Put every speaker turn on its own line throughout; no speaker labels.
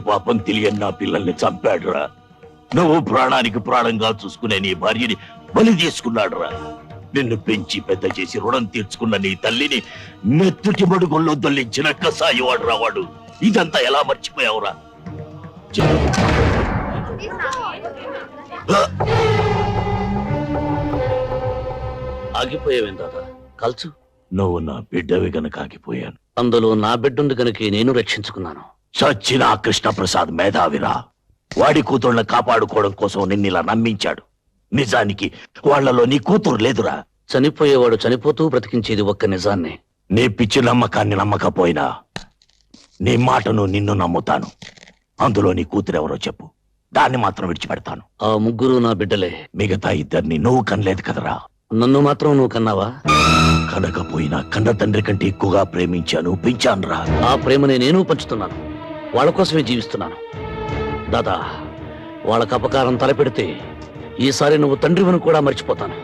పాపం తెలియని నా పిల్లల్ని చంపాడురా. నువ్వు ప్రాణానికి ప్రాణంగా చూసుకునే నీ భార్యని బలి తీసుకున్నాడురా. నిన్ను పెంచి పెద్ద చేసి రుణం తీర్చుకున్న నీ తల్లిని నెత్తుటి మడుగుల్లో దొల్లించిన కసాయివాడు రావాడు. ఇదంతా ఎలా మర్చిపోయావురా?
ఆగిపోయావేం దాదా? కల్చు.
నువ్వు నా బిడ్డవి గనక ఆగిపోయాను.
అందులో నా బిడ్డుంది గనుక నేను రక్షించుకున్నాను.
చచ్చిన కృష్ణప్రసాద్ మేధావిరా. వాడి కూతుళ్ళని కాపాడుకోవడం కోసం నిన్నిలా నమ్మించాడు. నిజానికి వాళ్లలో నీ కూతురు లేదురా.
చనిపోయేవాడు చనిపోతూ బ్రతికించేది ఒక్క నిజాన్ని.
నీ పిచ్చి నమ్మకాన్ని నమ్మకపోయినా నీ మాటను నిన్ను నమ్ముతాను. అందులో నీ కూతురెవరో చెప్పు, దాన్ని మాత్రం విడిచిపెడతాను.
ఆ ముగ్గురు నా బిడ్డలే.
మిగతా ఇద్దరిని నువ్వు కనలేదు కదరా.
నన్ను మాత్రం నువ్వు కన్నావా?
కనకపోయినా కన్న తండ్రి కంటే ఎక్కువగా ప్రేమించాను, పెంచానురా.
ఆ ప్రేమని నేను పంచుతున్నాను. వాళ్ళ కోసమే జీవిస్తున్నాను. దాదా, వాళ్ళకు అపకారం తలపెడితే ఈసారి నువ్వు తండ్రివని కూడా మర్చిపోతాను.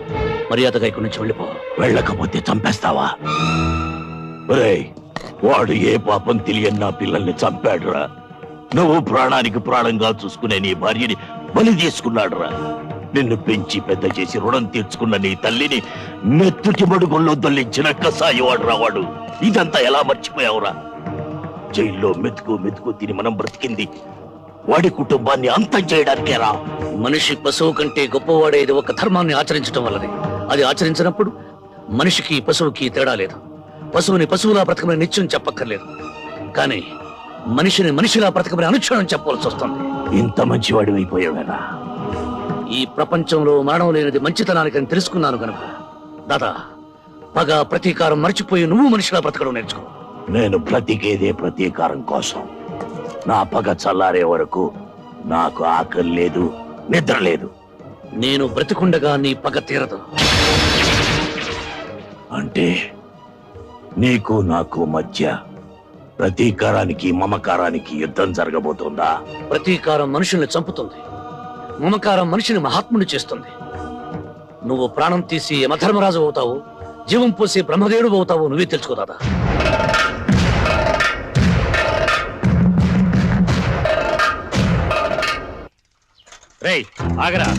మర్యాదగా ఇక్కడి నుంచి వెళ్ళిపో.
వెళ్ళకపోతే చంపేస్తావా? ఒరేయ్, వాడు ఏ పాపం తెలియని నా పిల్లల్ని చంపాడురా. నువ్వు ప్రాణానికి ప్రాణంగా చూసుకునే నీ భార్యని బలి తీసుకున్నాడురా. నిన్ను పెంచి పెద్ద చేసి రుణం తీర్చుకున్న నీ తల్లిని నెత్తుటి మడుగుల్లో దొల్లించిన కసాయివాడు రావాడు. ఇదంతా ఎలా మర్చిపోయావురా? జైల్లో మెతుకు మెతుకు తిని మనం బ్రతికింది వాడి కుటుంబాన్ని అంతం చేయడానికేరా.
మనిషి పశువు కంటే గొప్పవాడేది ఒక ధర్మాన్ని ఆచరించడం వల్లనే. అది ఆచరించినప్పుడు మనిషికి పశువుకి తేడా లేదు. పశువుని పశువులా బ్రతకమని నిత్యం చెప్పక్కర్లేదు, కానీ మనిషిని మనిషిలా బ్రతకమని అనుక్షణం చెప్పవలసి వస్తుంది.
ఇంత మంచివాడి అయిపోయావేనా?
ఈ ప్రపంచంలో మరణం లేనిది మంచితనానికి తెలుసుకున్నాను కనుక దాదా, పగ ప్రతీకారం మర్చిపోయి నువ్వు మనిషిలా బ్రతకడం నేర్చుకో.
నేను బ్రతికేదే ప్రతీకారం కోసం. నా పగ చల్లారే వరకు నాకు ఆకలి లేదు, నిద్ర లేదు.
నేను బ్రతికుండగా నీ పగ తీరదు.
అంటే నీకు నాకు మధ్య ప్రతీకారానికి మమకారానికి యుద్ధం జరగబోతుందా?
ప్రతీకారం మనుషుల్ని చంపుతుంది, మమకారం మనిషిని మహాత్ముని చేస్తుంది. నువ్వు ప్రాణం తీసి యమధర్మరాజు అవుతావు, జీవం పోసి బ్రహ్మదేవుడు అవుతావు. నువ్వే తెలుసుకో దాదా.
రేయ్, ఆగరా.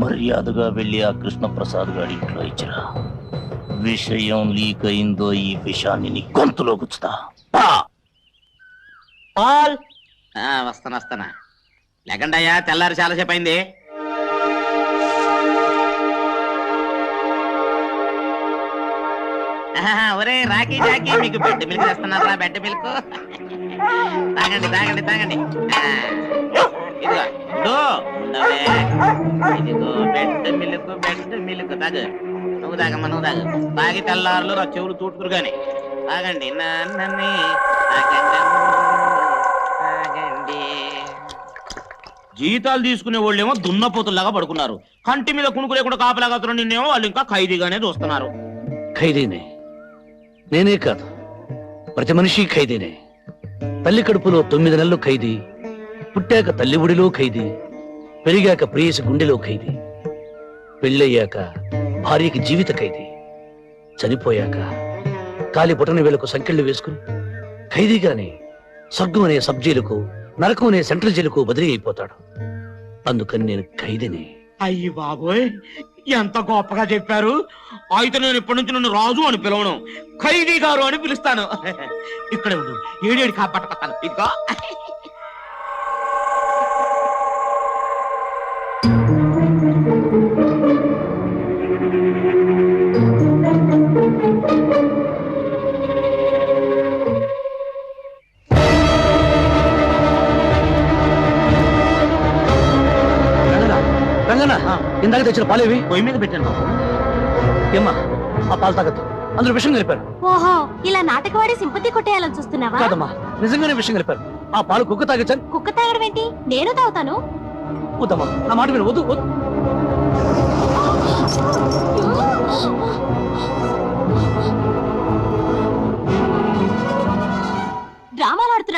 మర్యాదగా వెళ్ళి ఆ కృష్ణప్రసాద్ గారి ఇంట్లో ఇచ్చిరా. విషయం లీక్ అయిందో ఈ విషయాన్ని నీ గొంతులో గుచ్చుతా.
వస్తానా లేకండి అయ్యా, తెల్లారి చాలాసేపు అయింది. ఒరే రాకీ జాకీ, మీకు బెడ్ మిల్క్ తెస్తున్నారా? బెడ్ మిల్క్ తాగండి తాగండి తాగండి. ఇదిగో బెడ్ మిల్క్, బెడ్ మిల్క్ తాగు. నువ్వు తాగమ్మా, నువ్వు తాగు. తాగి తెల్లారులు నా చెవులు తూటుకురు గాని తాగండి. నన్ను తాగండి. జీతాలు తీసుకునే వాళ్ళేమో దున్నపోతుల్లాగా పడుకున్నారు. కంటి మీద కుణుకు లేకుండా కాపలాగా నిన్నేమో వాళ్ళు ఇంకా ఖైదీగానే చూస్తున్నారు.
ఖైదీనే, నేనే కాదు, ప్రతి మనిషి ఖైదీనే. తల్లి కడుపులో 9 నెలలు ఖైదీ, పుట్టాక తల్లి ఒడిలో ఖైదీ, పెరిగాక ప్రేయసి గుండెలో ఖైదీ, పెళ్ళయ్యాక భార్యకి జీవిత ఖైదీ, చనిపోయాక కాలి బొటన వేలకు సంకెళ్ళు వేసుకుని ఖైదీగానే స్వర్గం అనే సబ్ జైలుకు, నరకం అనే సెంట్రల్ జైలుకు బదిలీ అయిపోతాడు. అందుకని నేను ఖైదీని.
అయ్యి బాబోయ్, ఎంత గొప్పగా చెప్పారు. అయితే నేను ఇప్పటి నుంచి నన్ను రాజు అని పిలవను, ఖైదీ గారు అని పిలుస్తాను. ఇక్కడే ఉండు, ఏడేడి కాపాడుతాను. ఇదిగో
ఇందాక తెచ్చిన పాలేవి
పొయ్యి మీద పెట్టాను.
ఏమ్మా, ఆ పాలు తాగద్దు, అందులో విషయం కలిపారు.
ఓహో, ఇలా నాటకవాడి సింపతి కొట్టేయాలని చూస్తున్నావా?
కాదమ్మా, నిజంగానే విషయం కలిపారు. ఆ పాలు కుక్క తాగొచ్చాను.
కుక్క తాగడం ఏంటి? నేను తాగుతాను.
వద్దమ్మా, నా మాట విను. వద్దు వద్దు.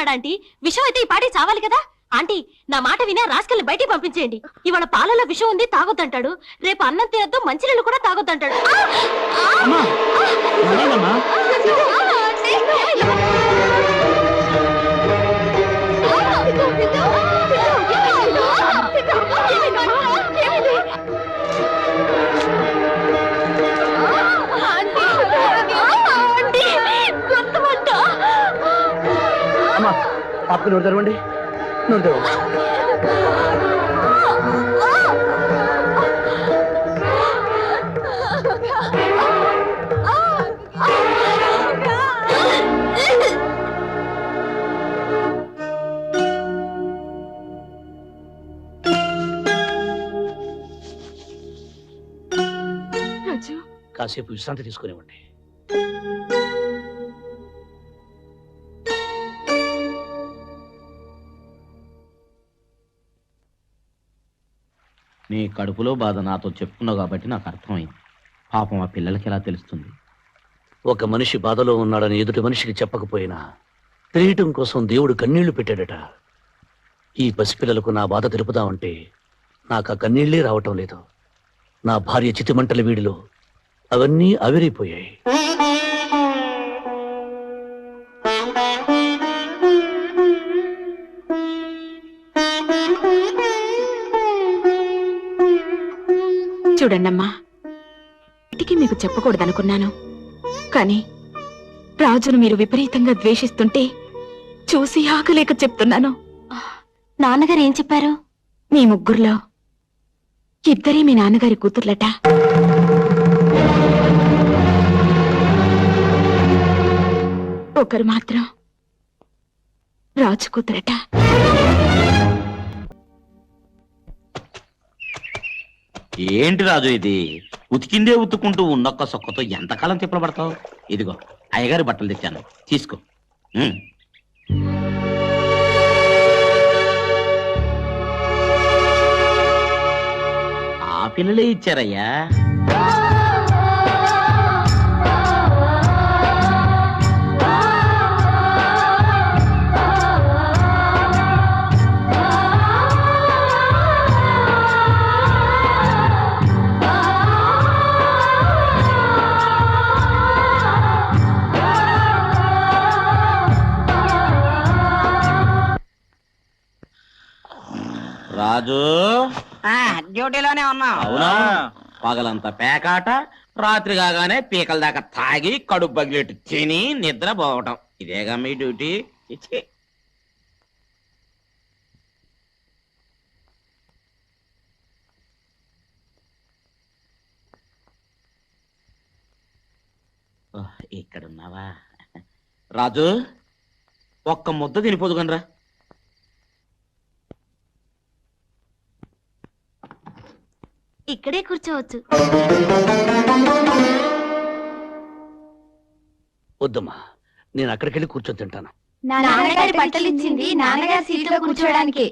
తాగుతున్నాడా ఆంటీ? విషం అయితే ఈ పాటి చావాలి కదా. ఆంటీ, నా మాట వినా రాసుకెళ్ళి బయటికి పంపించేయండి. ఇవాళ పాలలో విషం ఉంది, తాగొద్దంటాడు. రేపు అన్నం తినొద్దు, మంచినీళ్ళు కూడా తాగొద్దంటాడు.
అమ్మా, పాపకు నోరు తెరవండి, నోరు తెరవండి. కాసేపు విశ్రాంతి తీసుకునేవ్వండి.
నీ కడుపులో బాధ నాతో చెప్పుకున్నావు కాబట్టి నాకు అర్థమైంది. పాపం ఆ పిల్లలకి ఎలా తెలుస్తుంది?
ఒక మనిషి బాధలో ఉన్నాడని ఎదుటి మనిషికి చెప్పకపోయినా తెలియటం కోసం దేవుడు కన్నీళ్లు పెట్టాడట. ఈ పసిపిల్లలకు నా బాధ తెలుపుదామంటే నాకు ఆ కన్నీళ్లే రావటం లేదు. నా భార్య చితిమంటల వీడిలో అవన్నీ ఆవిరైపోయాయి.
చూడండమ్మా, ఇంటికి మీకు చెప్పకూడదనుకున్నాను, కానీ రాజును మీరు విపరీతంగా ద్వేషిస్తుంటే చూసి ఆగలేక చెప్తున్నాను.
నాన్నగారు ఏం చెప్పారు?
మీ ముగ్గురులో ఇద్దరే మీ నాన్నగారి కూతుర్లట. ఒకరు మాత్రం రాజు కూతురట.
ఏంటి రాజు ఇది? ఉతికిందే ఉతుక్కుంటూ ఉన్నొక్క సొక్కతో ఎంతకాలం తిప్పలబడతావు? ఇదిగో అయ్యగారి బట్టలు తెచ్చాను, తీసుకో. ఆ పిల్లలే ఇచ్చారయ్యా. రాజు,
డ్యూటీలోనే ఉన్నా.
అవునా? పగలంతా పేకాట, రాత్రి కాగానే పీకల దాకా తాగి కడుపు బగిలెట్టు తిని నిద్ర పోవటం, ఇదేగా మీ డ్యూటీ? చిచ్చి. ఇక్కడున్నావా రాజు? ఒక్క ముద్ద తినిపోదుగనరా.
ఇక్కడే కూర్చోవచ్చు.
వద్దమ్మా, నేను అక్కడికి వెళ్ళి కూర్చొని తింటాను.
నాన్నగారి బట్టలు ఇచ్చింది నాన్నగారి సీట్లో కూర్చోడానికి.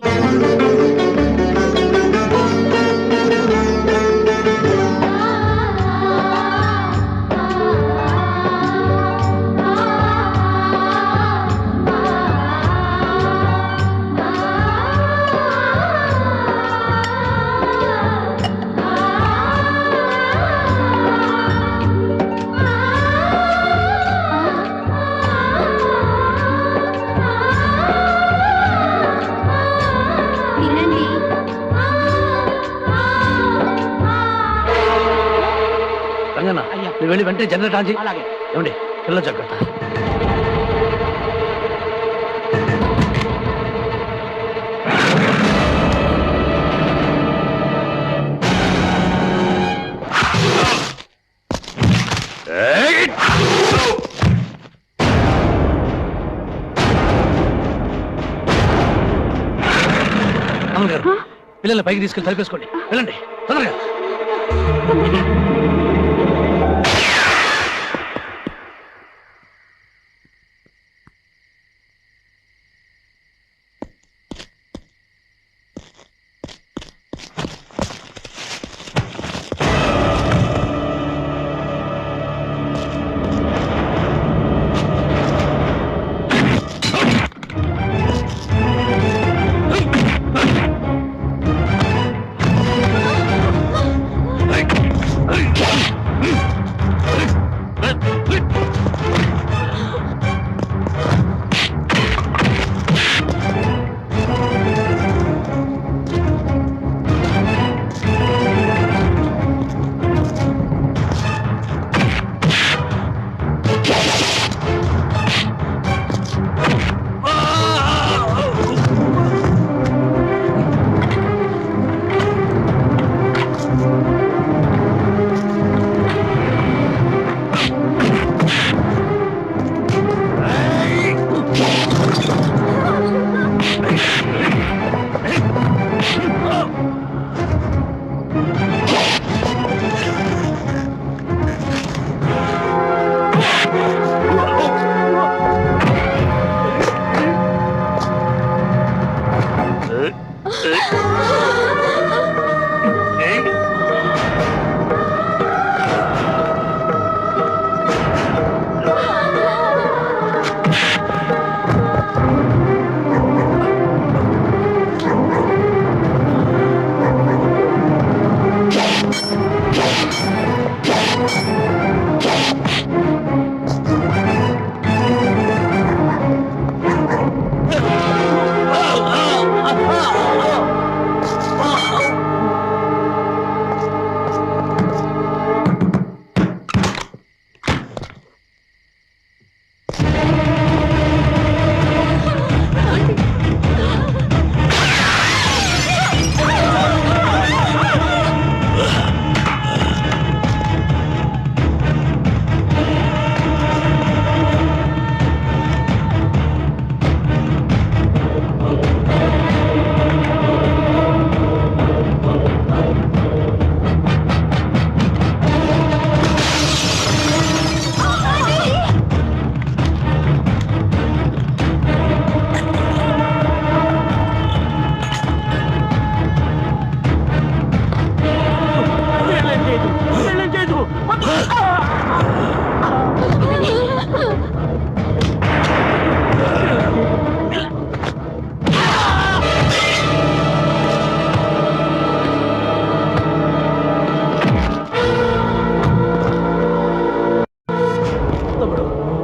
రంగన్న, నువ్వు వెళ్ళి వెంటనే జనరేట్ ఆన్ చేయి. ఏమండి, పిల్లలు జాగ్రత్త. అమలు గారు, పిల్లల్ని పైకి తీసుకెళ్ళి తలిపేసుకోండి. వెళ్ళండి తొందరగా.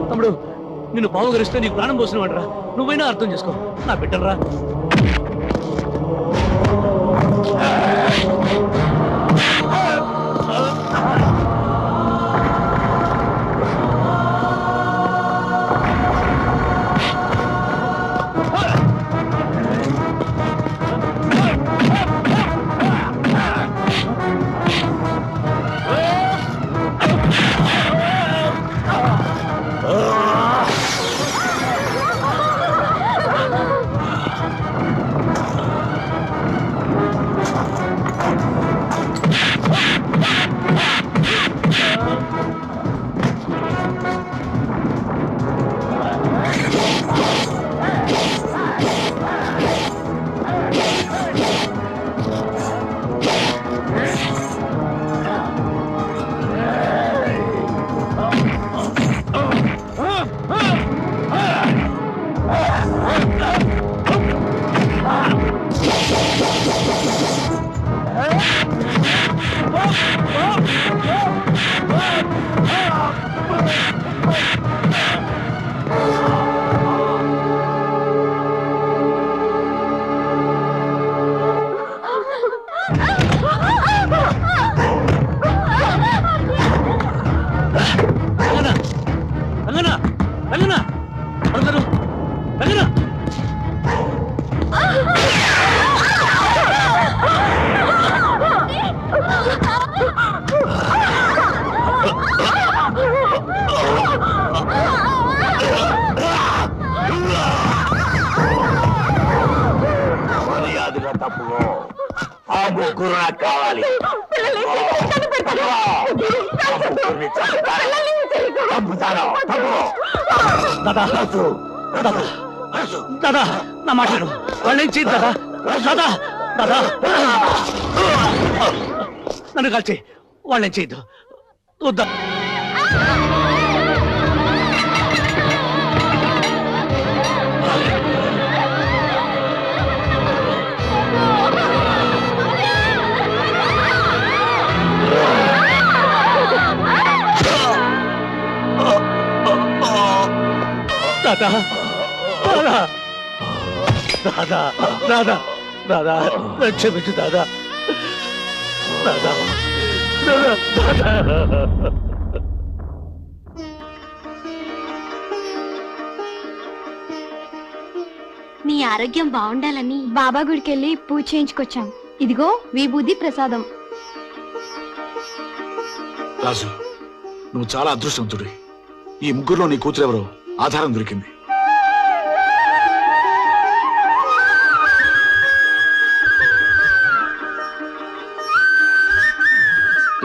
తమ్ముడు నిన్ను పావుగరిస్తే నీకు ప్రాణం పోసిన వాడరా, నువ్వైనా అర్థం చేసుకో. నా బిడ్డలరా.
మర్యాదగా తప్పుకో. ఆ ముగ్గురు నాకు కావాలి. ముగ్గురిని చంపుతాను. తప్పుకో.
దాదా నా మాట్లాడు. వాళ్ళేం చేయదు దాదా. దాదా దాదా నన్ను కాల్చి వాళ్ళేం చేయద్దు. వద్దా. దాదా దాదా దాదా దాదా దాదా నన్ను క్షమించు దాదా దాదా దాదా దాదా
నీ ఆరోగ్యం బాగుండాలని
బాబా గుడికి వెళ్ళి పూజ చేయించుకొచ్చాం. ఇదిగో విభూది ప్రసాదం.
రాజు, నువ్వు చాలా అదృష్టవంతుడి. ఈ ముగ్గురులో నీ కూతురెవరో ఆధారం దొరికింది.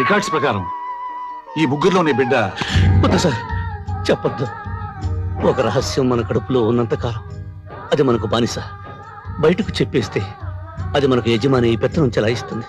రికార్డ్స్ ప్రకారం ఈ ముగ్గురులో నీ బిడ్డ
వద్దు సార్, చెప్పొద్దు. ఒక రహస్యం మన కడుపులో ఉన్నంతకాలం అది మనకు బానిస. బయటకు చెప్పేస్తే అది మనకు యజమాని పెత్తనం చెలాయిస్తుంది.